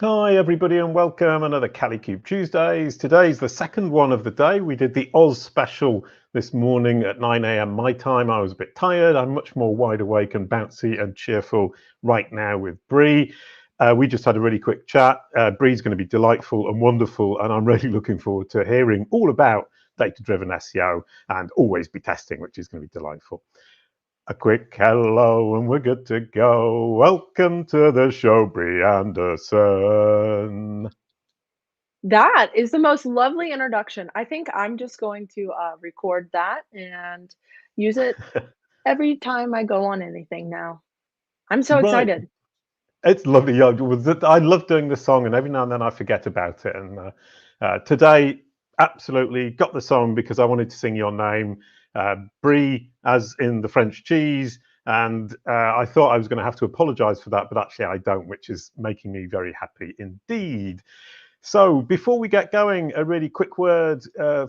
Hi everybody and welcome another Kalicube Tuesdays. Today's the second one of the day. We did the Oz special this morning at 9 a.m. my time. I was a bit tired. I'm much more wide awake and bouncy and cheerful right now with Brie. We just had a really quick chat. Brie's going to be delightful and wonderful, and I'm really looking forward to hearing all about data-driven SEO and always be testing, which is going to be delightful. A quick hello and we're good to go. Welcome to the show, Brie Anderson. That is the most lovely introduction. I think I'm just going to record that and use it every time I go on anything now. I'm so Right, excited. it's lovely. Yeah, I love doing the song, and every now and then I forget about it. And today, absolutely got the song because I wanted to sing your name, Brie, as in the French cheese. And I thought I was going to have to apologize for that, but actually I don't, which is making me very happy indeed. So before we get going, a really quick word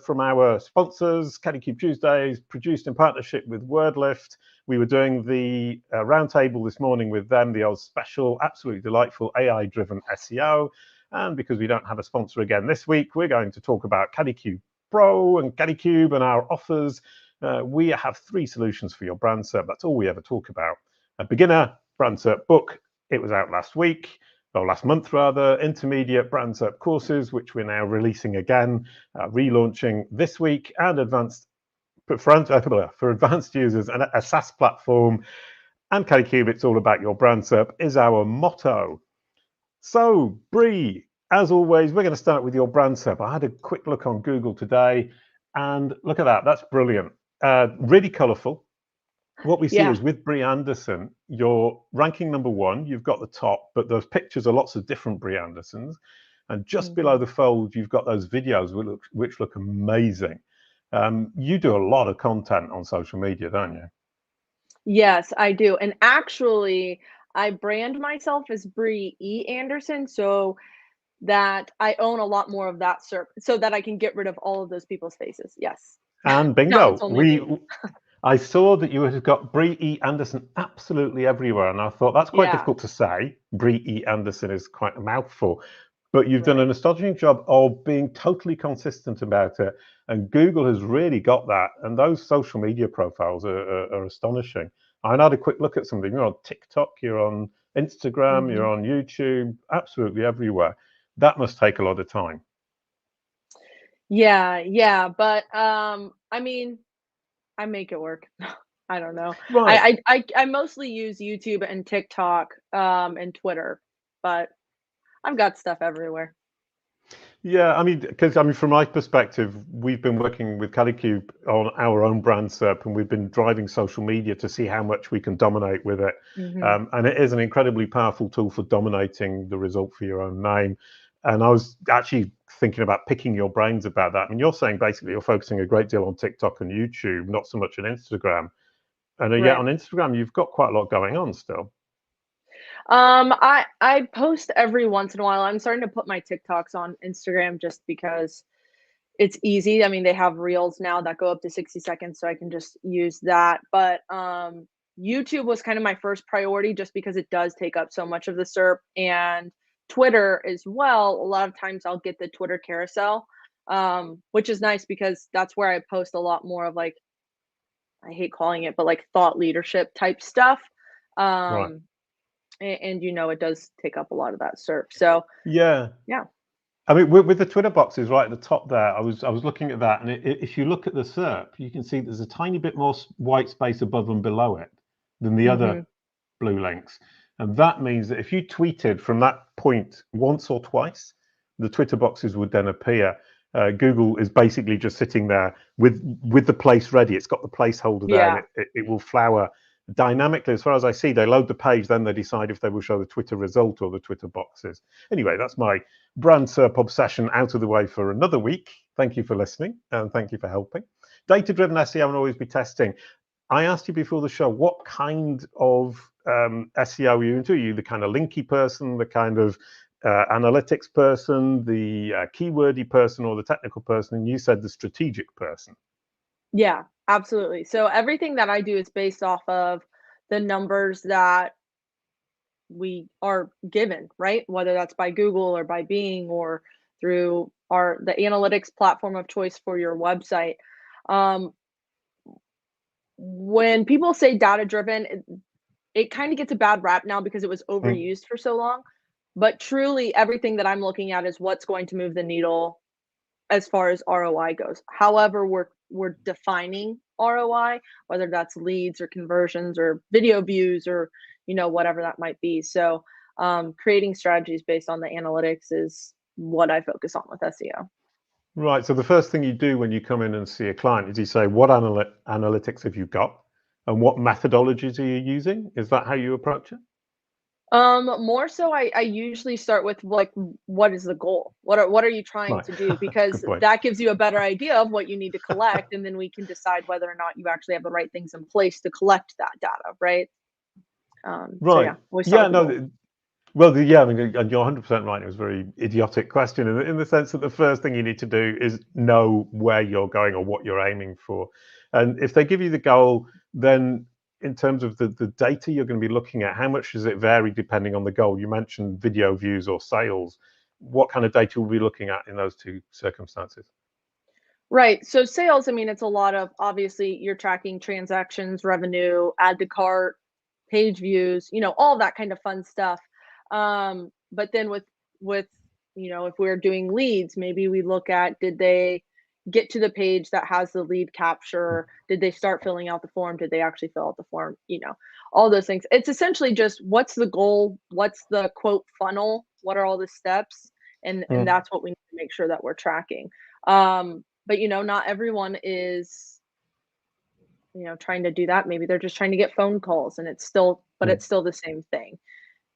from our sponsors. Kalicube Tuesdays, produced in partnership with WordLift. We were doing the roundtable this morning with them, the Oz special, absolutely delightful AI-driven SEO. And because we don't have a sponsor again this week, we're going to talk about Kalicube Pro and Kalicube and our offers. We have 3 solutions for your brand SERP. That's all we ever talk about. A beginner brand SERP book. It was out last week. Well, last month rather. Intermediate brand SERP courses, which we're now releasing again, relaunching this week, and advanced for advanced users and a SaaS platform. And Kalicube, it's all about your brand SERP is our motto. So, Brie, as always, we're going to start with your brand SERP. I had a quick look on Google today, and look at that. That's brilliant. Really colourful. What we see Yeah. is with Brie Anderson, you're ranking #1. You've got the top, but those pictures are lots of different Brie Andersons. And just below the fold, you've got those videos which look amazing. You do a lot of content on social media, don't you? Yes, I do. And actually, I brand myself as Brie E Anderson so that I own a lot more of that SERP so that I can get rid of all of those people's faces. Yes. And Now it's bingo, only me. I saw that you had got Brie E Anderson absolutely everywhere, and I thought that's quite Yeah. difficult to say. Brie E Anderson is quite a mouthful, but you've done Right. an astonishing job of being totally consistent about it, and Google has really got that. And those social media profiles are astonishing. I had a quick look at something. You're on TikTok, you're on Instagram, you're Mhm. on YouTube, absolutely everywhere. That must take a lot of time. Yeah, yeah, but, I mean, I make it work. I don't know. Right. I mostly use YouTube and TikTok, and Twitter, but I've got stuff everywhere. Yeah, I mean, because from my perspective, we've been working with Kalicube on our own brand SERP, and we've been driving social media to see how much we can dominate with it. Mhm. And it is an incredibly powerful tool for dominating the result for your own name. And I was actually thinking about picking your brains about that. I mean, you're saying basically you're focusing a great deal on TikTok and YouTube, not so much on Instagram. And yet Right. on Instagram, you've got quite a lot going on still. I post every once in a while. I'm starting to put my TikToks on Instagram just because it's easy. I mean, they have reels now that go up to 60 seconds, so I can just use that. But YouTube was kind of my first priority just because it does take up so much of the SERP and Twitter as well. A lot of times I'll get the Twitter carousel, which is nice because that's where I post a lot more of like, I hate calling it, but like thought leadership type stuff. Right. Um, and it does take up a lot of that SERP. So Yeah. yeah. I mean, with the Twitter boxes right at the top there, I was looking at that, and if you look at the SERP, you can see there's a tiny bit more white space above and below it than the other Hmm. blue links, and that means that if you tweeted from that point once or twice, the Twitter boxes would then appear. Google is basically just sitting there with the place ready. It's got the placeholder there, and Yeah. it will flower dynamically. As far as I see, they load the page, then they decide if they will show the Twitter result or the Twitter boxes. Anyway, that's my brand SERP obsession out of the way for another week. Thank you for listening, and thank you for helping. Data-driven SEO and always be testing. I asked you before the show, what kind of SEO are you into? Are you the kind of linky person, the kind of analytics person, the keywordy person, or the technical person? And you said the strategic person. Yeah, absolutely. So everything that I do is based off of the numbers that we are given, right? Whether that's by Google or by Bing or through the analytics platform of choice for your website. Um, when people say data driven, it kind of gets a bad rap now because it was Mm. overused for so long. But truly, everything that I'm looking at is what's going to move the needle as far as ROI goes. However, we're defining ROI, whether that's leads or conversions or video views or whatever that might be. So, creating strategies based on the analytics is what I focus on with SEO. Right. So the first thing you do when you come in and see a client is you say, what analytics have you got? And what methodologies are you using? Is that how you approach it? More so I usually start with like what is the goal? What are you trying Right. to do? Because Good point. that gives you a better idea of what you need to collect, and then we can decide whether or not you actually have the right things in place to collect that data, right? So Right. yeah, we start Yeah, with the no, goal. well, yeah, I mean, and you're 100% right. It was a very idiotic question in the sense that the first thing you need to do is know where you're going or what you're aiming for. And if they give you the goal, then in terms of the data you're going to be looking at, how much does it vary depending on the goal? You mentioned video views or sales. What kind of data will we be looking at in those two circumstances? Right. So sales, I mean, it's a lot of obviously you're tracking transactions, revenue, add to cart, page views, all that kind of fun stuff. But then with if we're doing leads, maybe we look at did they get to the page that has the lead capture? Did they start filling out the form? Did they actually fill out the form? All those things. It's essentially just what's the goal? What's the quote funnel? What are all the steps? And Mm. that's what we need to make sure that we're tracking. But not everyone is, trying to do that. Maybe they're just trying to get phone calls and Mm. it's still the same thing.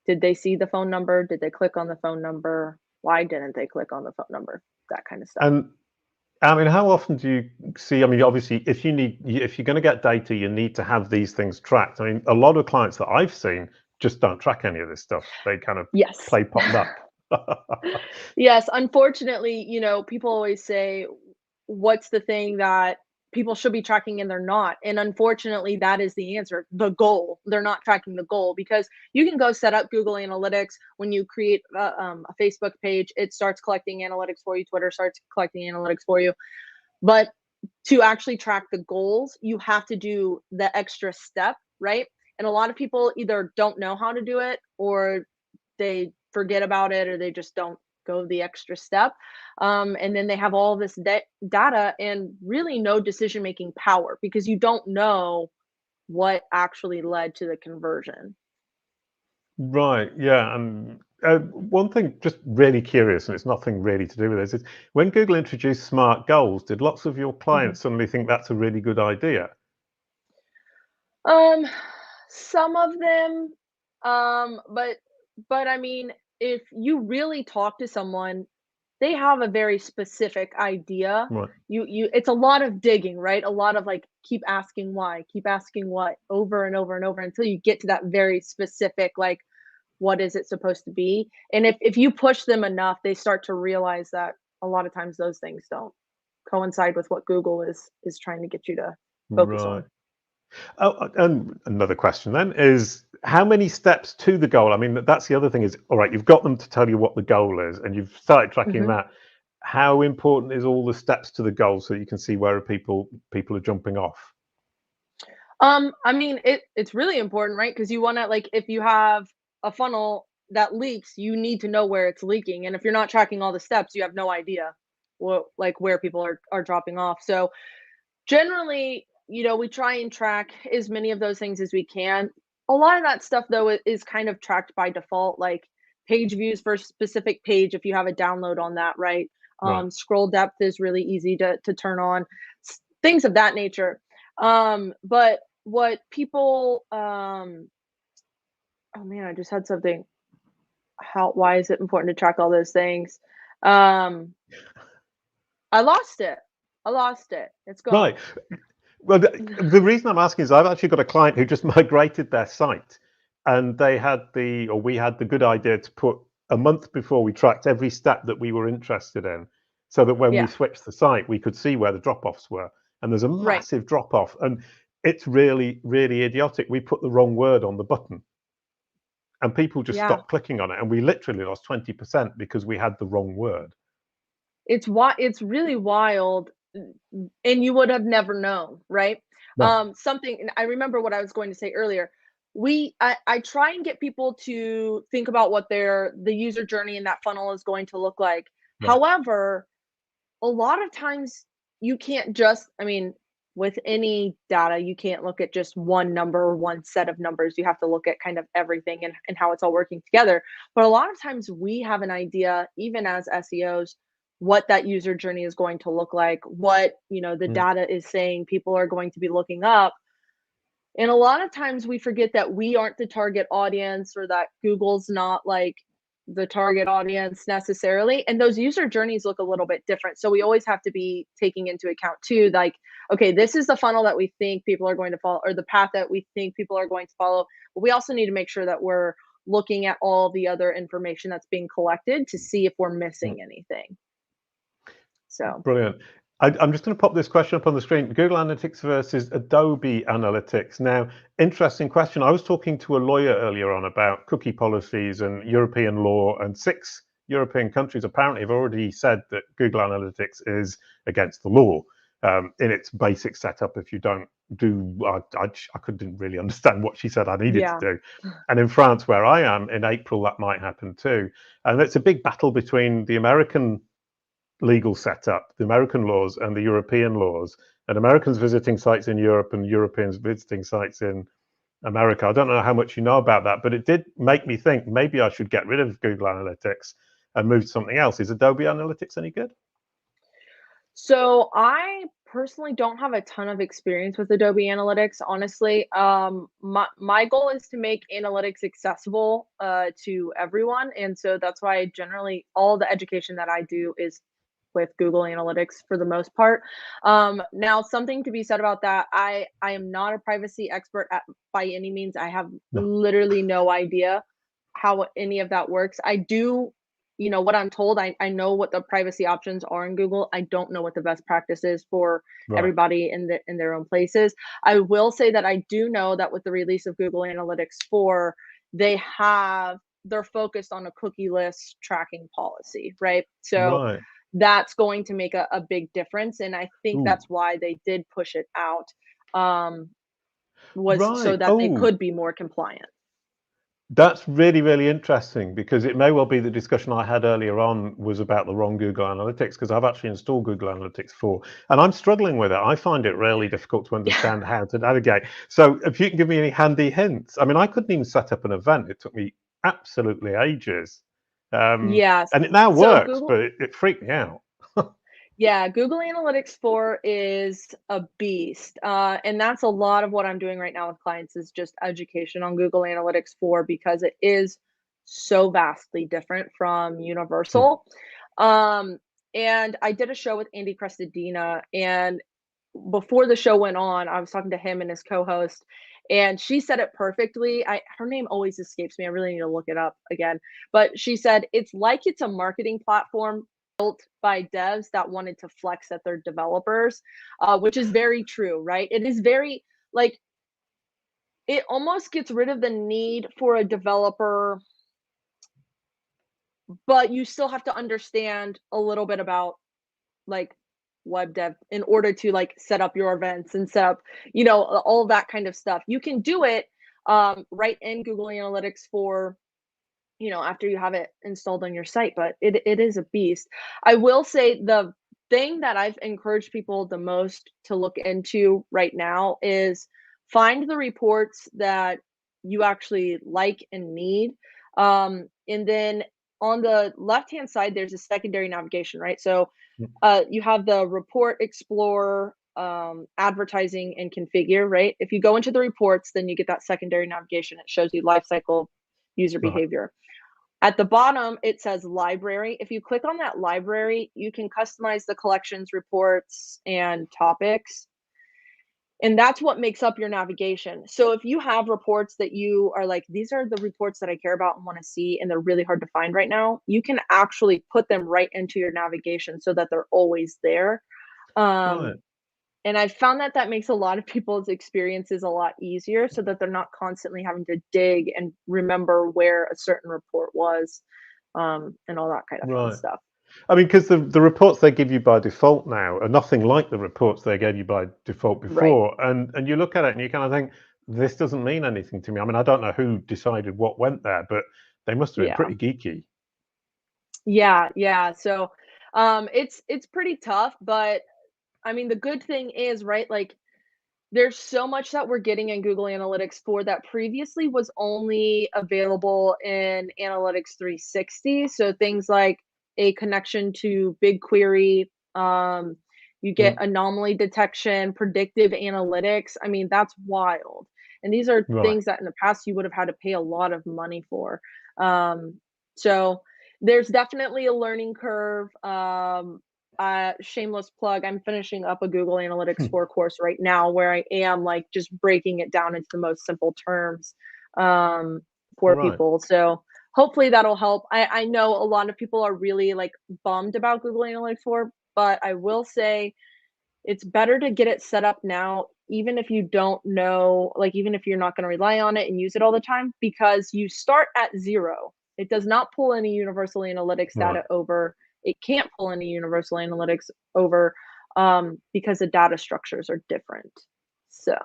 Did they see the phone number? Did they click on the phone number? Why didn't they click on the phone number? That kind of stuff. And I mean, how often do you see? I mean, obviously, if you're going to get data, you need to have these things tracked. I mean, a lot of clients that I've seen just don't track any of this stuff. They kind of Yes. play potluck. Yes, unfortunately, people always say, "What's the thing that people should be tracking and they're not?" And unfortunately, that is the answer, the goal. They're not tracking the goal because you can go set up Google Analytics when you create a Facebook page, it starts collecting analytics for you. Twitter starts collecting analytics for you. But to actually track the goals, you have to do the extra step, right? And a lot of people either don't know how to do it or they forget about it or they just don't go the extra step. And then they have all this data and really no decision making power because you don't know what actually led to the conversion. Right. Yeah. And one thing, just really curious, and it's nothing really to do with this, is when Google introduced smart goals, did lots of your Mhm. clients suddenly think that's a really good idea? Um, some of them, but I mean, if you really talk to someone, they have a very specific idea. Right. It's a lot of digging, right? A lot of like keep asking why, keep asking what over and over and over until you get to that very specific like what is it supposed to be? And if you push them enough, they start to realize that a lot of times those things don't coincide with what Google is trying to get you to focus Right. on. Oh, and another question then is how many steps to the goal? I mean, that's the other thing is, all right, you've got them to tell you what the goal is and you've started tracking Mhm. that. How important is all the steps to the goal so you can see where people are jumping off? I mean, it's really important, right? Because you wanna like, if you have a funnel that leaks, you need to know where it's leaking, and if you're not tracking all the steps, you have no idea what like, where people are dropping off. So, generally, we try and track as many of those things as we can. A lot of that stuff, though, is kind of tracked by default, like page views for a specific page if you have a download on that, right? Right. Scroll depth is really easy to turn on, things of that nature. But what people, oh man, I just had something. Why is it important to track all those things? Um, I lost it. I lost it. It's gone. Right. Well, the reason I'm asking is I've actually got a client who just migrated their site, and we had the good idea to put a month before we tracked every step that we were interested in, so that when we Yeah, switched the site, we could see where the drop-offs were. And there's a right. massive drop-off, and it's really, really idiotic. We put the wrong word on the button. and people just Yeah. stopped clicking on it, and we literally lost 20% because we had the wrong word. It's really wild, and you would have never known, right? No. Something, and I remember what I was going to say earlier. I try and get people to think about what the user journey in that funnel is going to look like. Right. However, a lot of times you can't just, I mean, with any data, you can't look at just one number or one set of numbers. You have to look at kind of everything and how it's all working together. But a lot of times we have an idea, even as SEOs, what that user journey is going to look like, what, the Mm. data is saying people are going to be looking up. And a lot of times we forget that we aren't the target audience, or that Google's not like the target audience necessarily. And those user journeys look a little bit different. So we always have to be taking into account too, like, okay, this is the funnel that we think people are going to follow, or the path that we think people are going to follow. But we also need to make sure that we're looking at all the other information that's being collected to see if we're missing anything. So Brilliant. I'm just going to pop this question up on the screen. Google Analytics versus Adobe Analytics. Now, interesting question. I was talking to a lawyer earlier on about cookie policies and European law, and 6 European countries apparently have already said that Google Analytics is against the law in its basic setup. If you don't do, I couldn't really understand what she said I needed yeah. to do. And in France, where I am, in April, that might happen too. And it's a big battle between the American legal setup, the American laws and the European laws, and Americans visiting sites in Europe and Europeans visiting sites in America. I don't know how much you know about that, but it did make me think maybe I should get rid of Google Analytics and move to something else. Is Adobe Analytics any good? So I personally don't have a ton of experience with Adobe Analytics, honestly. My goal is to make analytics accessible to everyone, and so that's why generally all the education that I do is with Google Analytics for the most part. Now, something to be said about that, I am not a privacy expert by any means. I have No. literally no idea how any of that works. I do, what I'm told. I know what the privacy options are in Google. I don't know what the best practice is for Right. everybody in their own places. I will say that I do know that with the release of Google Analytics 4, they're focused on a cookie-less tracking policy, right? So Right. that's going to make a big difference, and I think Ooh. that's why they did push it out, was so Right. that they Oh, could be more compliant. that's really, really interesting, because it may well be the discussion I had earlier on was about the wrong Google Analytics, because I've actually installed Google Analytics 4 and I'm struggling with it. I find it really difficult to understand how to navigate. So if you can give me any handy hints. I mean, I couldn't even set up an event. It took me absolutely ages. Yes. And it now So works, Google but it freaked me out. Yeah, Google Analytics 4 is a beast, and that's a lot of what I'm doing right now with clients is just education on Google Analytics 4 because it is so vastly different from Hmm. Universal. And I did a show with Andy Crestodina, and before the show went on, I was talking to him and his co-host, and she said it perfectly. Her name always escapes me. I really need to look it up again. But she said it's like it's a marketing platform built by devs that wanted to flex at their developers, which is very true, right? It is very like it almost gets rid of the need for a developer, but you still have to understand a little bit about like web dev in order to like set up your events and set up, all of that kind of stuff. You can do it right in Google Analytics for, after you have it installed on your site, but it is a beast. I will say the thing that I've encouraged people the most to look into right now is find the reports that you actually like and need. And then on the left hand side, there's a secondary navigation, right? So you have the report explorer, advertising and configure, right? If you go into the reports, then you get that secondary navigation. It shows you lifecycle user Right. behavior. At the bottom, it says library. If you click on that library, you can customize the collections, reports, and topics. And that's what makes up your navigation. So if you have reports that you are like, these are the reports that I care about and want to see, and they're really hard to find right now, you can actually put them right into your navigation so that they're always there. Um, Right. And I found that that makes a lot of people's experiences a lot easier so that they're not constantly having to dig and remember where a certain report was, and all that kind of fun Right. stuff. I mean, because the reports they give you by default now are nothing like the reports they gave you by default Right. before, and you look at it and you kind of think, this doesn't mean anything to me. I mean, I don't know who decided what went there, but they must have been Yeah. pretty geeky. Yeah, yeah. So, it's pretty tough, but I mean, the good thing is, right, like there's so much that we're getting in Google Analytics 4 that previously was only available in Analytics 360. So things like a connection to BigQuery, you get Mm, anomaly detection, predictive analytics. I mean, that's wild. And these are right. things that in the past you would have had to pay a lot of money for. So there's definitely a learning curve. Shameless plug, I'm finishing up a Google Analytics 4 course right now where I am like just breaking it down into the most simple terms um, All for right. people. So hopefully that'll help. I know a lot of people are really like bummed about Google Analytics 4, but I will say it's better to get it set up now, even if you don't know, like even if you're not going to rely on it and use it all the time, because you start at zero. It does not pull any universal analytics Right. data over. It can't pull any universal analytics over because the data structures are different. So,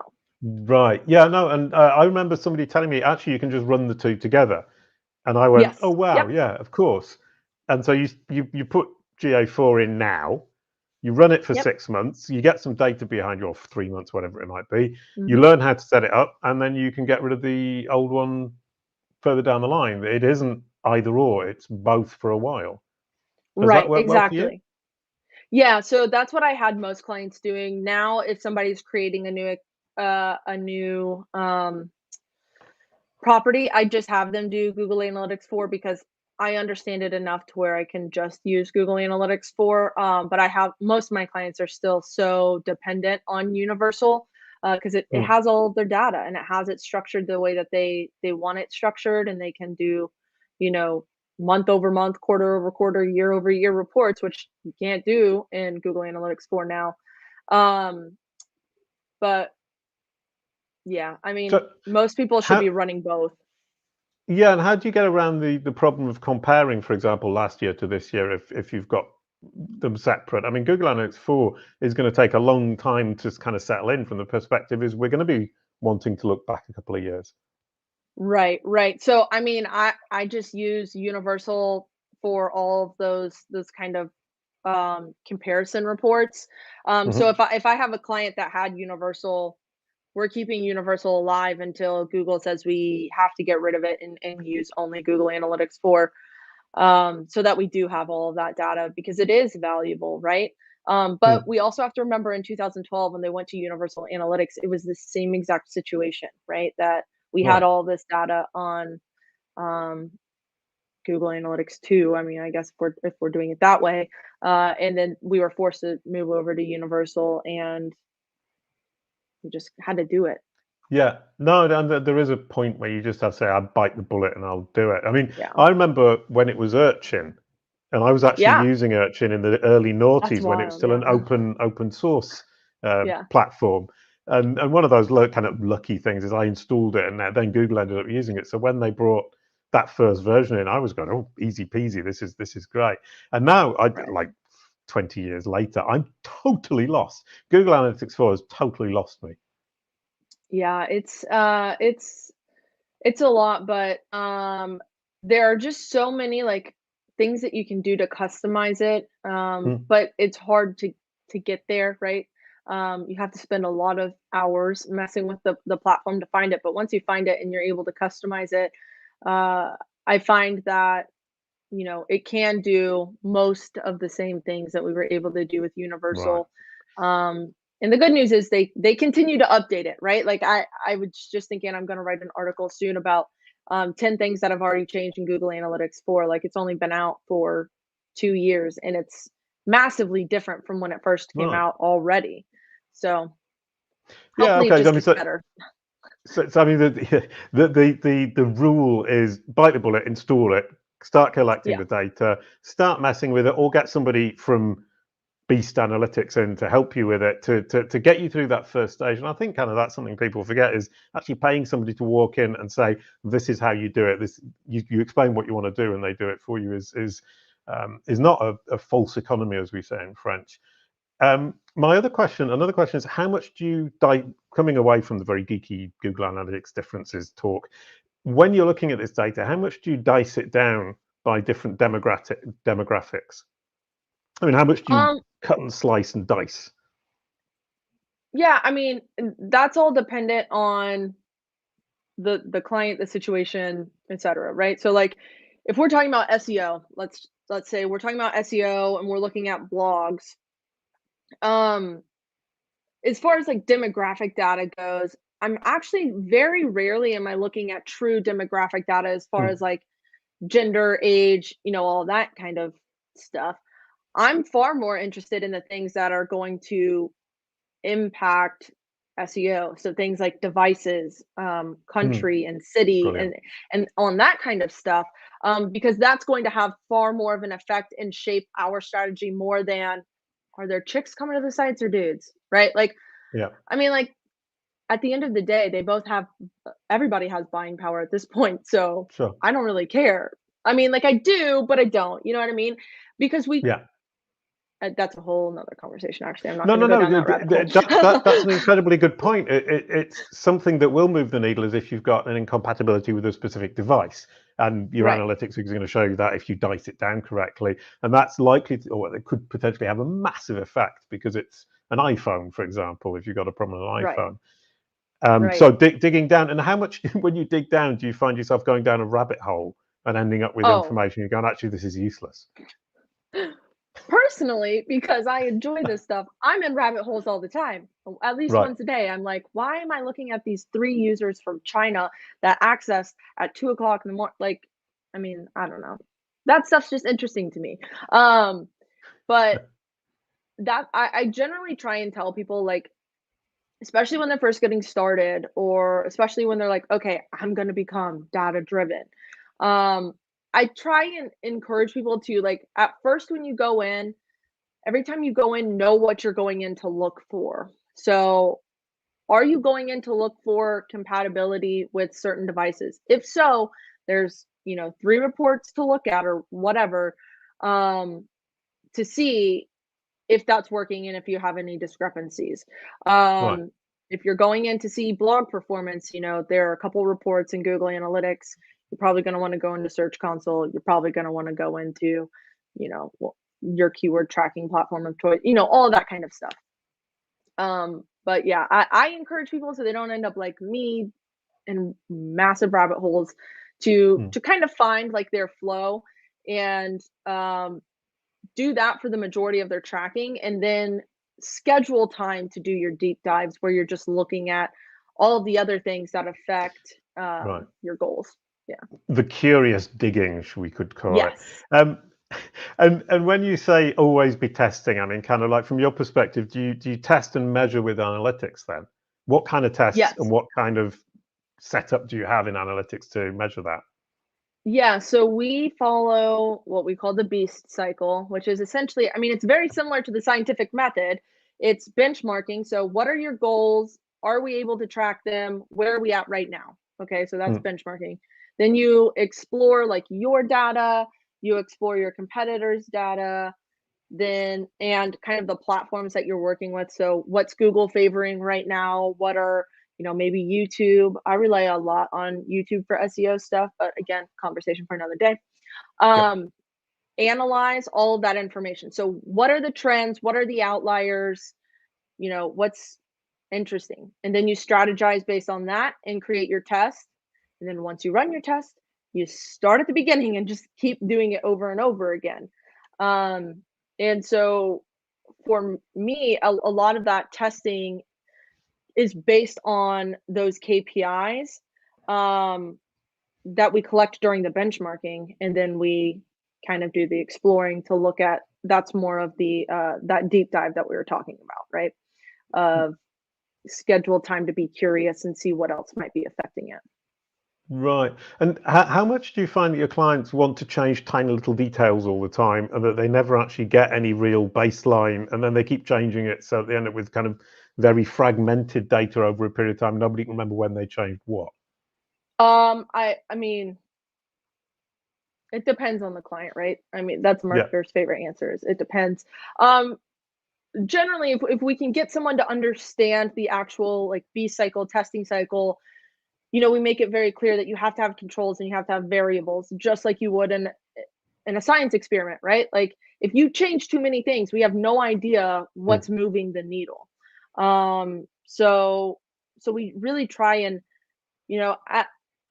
Right. Yeah, no, and I remember somebody telling me actually you can just run the two together. And I went, "Oh yes. wow, Yep. yeah, of course." And so you put GA4 in now, you run it for Yep. 6 months, you get some data behind you, or 3 months, whatever it might be. You Hmm. learn how to set it up, and then you can get rid of the old one further down the line. It isn't either or, it's both for a while. Does that Right. work well for you? Exactly. Yeah, so that's what I had most clients doing. Now, if somebody's creating a new property, I just have them do Google Analytics 4 because I understand it enough to where I can just use Google Analytics 4. But I have most of my clients are still so dependent on Universal because it Hmm. has all of their data and it has it structured the way that they want it structured, and they can do, you know, month over month, quarter over quarter, year over year reports, which you can't do in Google Analytics 4 now. Um, but yeah, I mean, So most people should be how running both. yeah, and how do you get around the problem of comparing, for example, last year to this year if you've got them separate? I mean, Google Analytics 4 is going to take a long time to kind of settle in from the perspective is we're going to be wanting to look back a couple of years. Right, right. So, I mean, I just use Universal for all of those kind of comparison reports. So Hmm. if I have a client that had Universal, we're keeping Universal alive until Google says we have to get rid of it and use only Google Analytics 4, so that we do have all of that data because it is valuable, right? But Hmm. we also have to remember in 2012 when they went to Universal Analytics, it was the same exact situation, right? That we had Right. all this data on um, Google Analytics 2. I mean, I guess if we're doing it that way, and then we were forced to move over to Universal, and we just had to do it. Yeah. No, and there is a point where you just have to say, I bite the bullet and I'll do it. I mean, Yeah, I remember when it was Urchin, and I was actually yeah, using Urchin in the early that's noughties when it was wild. still Yeah, an open source yeah, platform. And one of those kind of lucky things is I installed it, and then Google ended up using it. So when they brought that first version in, I was going, "Oh, easy peasy. This is great." And now, I right. like 20 years later, I'm totally lost. Google Analytics 4 has totally lost me. Yeah, it's a lot, but, there are just so many, like, things that you can do to customize it, Hmm. but it's hard to get there, right? You have to spend a lot of hours messing with the platform to find it, but once you find it and you're able to customize it, uh, I find that, it can do most of the same things that we were able to do with Right. Universal. And the good news is they continue to update it, right? Like I was just thinking I'm going to write an article soon about 10 things that have already changed in Google Analytics 4. Like it's only been out for 2 years and it's massively different from when it first came Right. out already. So Yeah. hopefully it Okay. I just mean, gets so better. I mean, the rule is bite the bullet, install it, start collecting Yeah. the data, start messing with it, or get somebody from beast analytics in to help you with it, to get you through that first stage. And I think kind of that's something people forget, is actually paying somebody to walk in and say, this is how you do it. This you explain what you want to do and they do it for you is not a false economy, as we say in French. Another question is, how much do you, coming away from the very geeky Google Analytics differences talk, when you're looking at this data, how much do you dice it down by different demographics? I mean, how much do you cut and slice and dice? Yeah, I mean, that's all dependent on the client, the situation, etc. Right? So like if we're talking about SEO, let's say we're talking about SEO and we're looking at blogs. As far as like demographic data goes, I'm actually very rarely am I looking at true demographic data as far as like gender, age, all that kind of stuff. I'm far more interested in the things that are going to impact SEO. So things like devices, country and city, Brilliant. and on that kind of stuff, because that's going to have far more of an effect and shape our strategy more than, are there chicks coming to the sites or dudes, right? Like, Yeah. I mean, like at the end of the day, they both have, everybody has buying power at this point. So Sure. I don't really care. I mean, like I do, but I don't. You know what I mean? Because that's a whole nother conversation. Actually, I'm not going to go down that rabbit hole. That's an incredibly good point. It's something that will move the needle, is if you've got an incompatibility with a specific device, and your Right. analytics is going to show you that if you dice it down correctly, and that's likely to, or it could potentially have a massive effect, because it's an iPhone, for example, if you've got a problem with an iPhone. Right. So digging down, and how much, when you dig down, do you find yourself going down a rabbit hole and ending up with information you're going, actually, this is useless? Personally, because I enjoy this stuff, I'm in rabbit holes all the time. At least Right. once a day. I'm like, why am I looking at these 3 users from China that access at 2:00 in the morning? Like, I mean, I don't know. That stuff's just interesting to me. But that I generally try and tell people, like, especially when they're first getting started, or especially when they're like, okay, I'm going to become data driven. I try and encourage people to, like, at first, when you go in, every time you go in, know what you're going in to look for. So, are you going in to look for compatibility with certain devices? If so, there's, 3 reports to look at or whatever, to see if that's working and if you have any discrepancies. Right. If you're going in to see blog performance, there are a couple reports in Google Analytics. You're probably going to want to go into Search Console. You're probably going to want to go into, your keyword tracking platform of choice, all of that kind of stuff. But yeah, I encourage people, so they don't end up like me in massive rabbit holes, to kind of find like their flow, and do that for the majority of their tracking, and then schedule time to do your deep dives where you're just looking at all of the other things that affect Right. your goals. Yeah. The curious digging, we could call it. Yes. And when you say always be testing, I mean, kind of like from your perspective, do you test and measure with analytics then? What kind of tests Yes. and what kind of setup do you have in analytics to measure that? Yeah, so we follow what we call the BEAST cycle, which is essentially, I mean, it's very similar to the scientific method. It's benchmarking. So, what are your goals? Are we able to track them? Where are we at right now? Okay, so that's benchmarking. Then you explore like your data, you explore your competitors' data, then, and kind of the platforms that you're working with. So, what's Google favoring right now? What are, maybe YouTube? I rely a lot on YouTube for SEO stuff, but again, conversation for another day. Analyze all of that information. So, what are the trends? What are the outliers? What's interesting? And then you strategize based on that and create your test. And then once you run your test, you start at the beginning and just keep doing it over and over again. And so for me, a lot of that testing is based on those KPIs that we collect during the benchmarking, and then we kind of do the exploring to look at, that's more of the that deep dive that we were talking about, right? Of schedule time to be curious and see what else might be affecting it. Right. And how much do you find that your clients want to change tiny little details all the time and that they never actually get any real baseline and then they keep changing it so they end up with kind of very fragmented data over a period of time? Nobody can remember when they changed what. I mean, it depends on the client, right? I mean, that's a Yeah. marketer's favorite answer is it depends. Um, Generally, if we can get someone to understand the actual like B cycle, testing cycle, we make it very clear that you have to have controls and you have to have variables, just like you would in a science experiment, right? Like if you change too many things, we have no idea Mm. what's moving the needle. So we really try and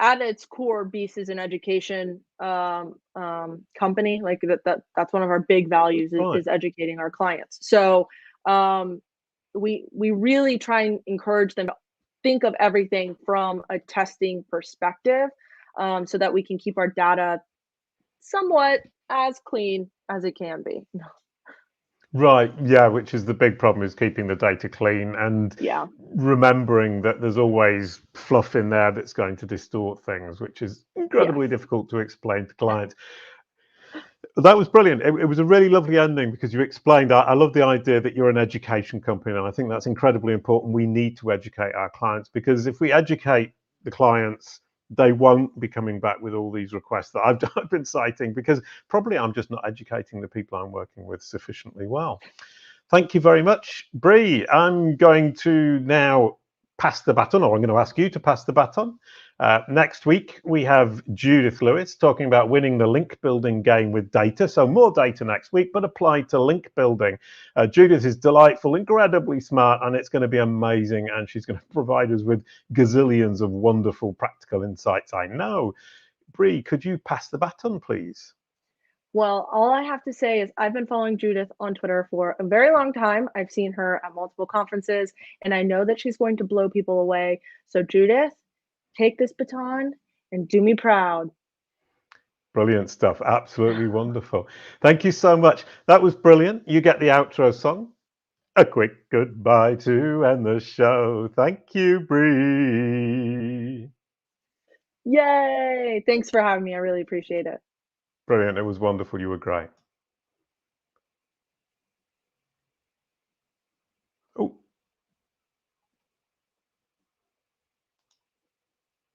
at its core, Beast is an education company. Like that's one of our big values Right. is educating our clients. So um, we really try and encourage them to think of everything from a testing perspective, so that we can keep our data somewhat as clean as it can be. Right, yeah, which is the big problem is keeping the data clean and Yeah. remembering that there's always fluff in there that's going to distort things, which is Yes. incredibly difficult to explain to clients. That was brilliant. It was a really lovely ending because you explained. I love the idea that you're an education company, and I think that's incredibly important. We need to educate our clients because if we educate the clients, they won't be coming back with all these requests that I've been citing because probably I'm just not educating the people I'm working with sufficiently well. Thank you very much, Brie. I'm going to now pass the baton, or I'm going to ask you to pass the baton. Next week, we have Judith Lewis talking about winning the link building game with data. So more data next week, but applied to link building. Judith is delightful, incredibly smart, and it's going to be amazing. And she's going to provide us with gazillions of wonderful practical insights, I know. Brie, could you pass the baton, please? Well, all I have to say is I've been following Judith on Twitter for a very long time. I've seen her at multiple conferences, and I know that she's going to blow people away. So, Judith, take this baton and do me proud. Brilliant stuff. Absolutely wonderful. Thank you so much. That was brilliant. You get the outro song. A quick goodbye to end the show. Thank you, Bree. Yay! Thanks for having me. I really appreciate it. Brilliant. It was wonderful. You were great.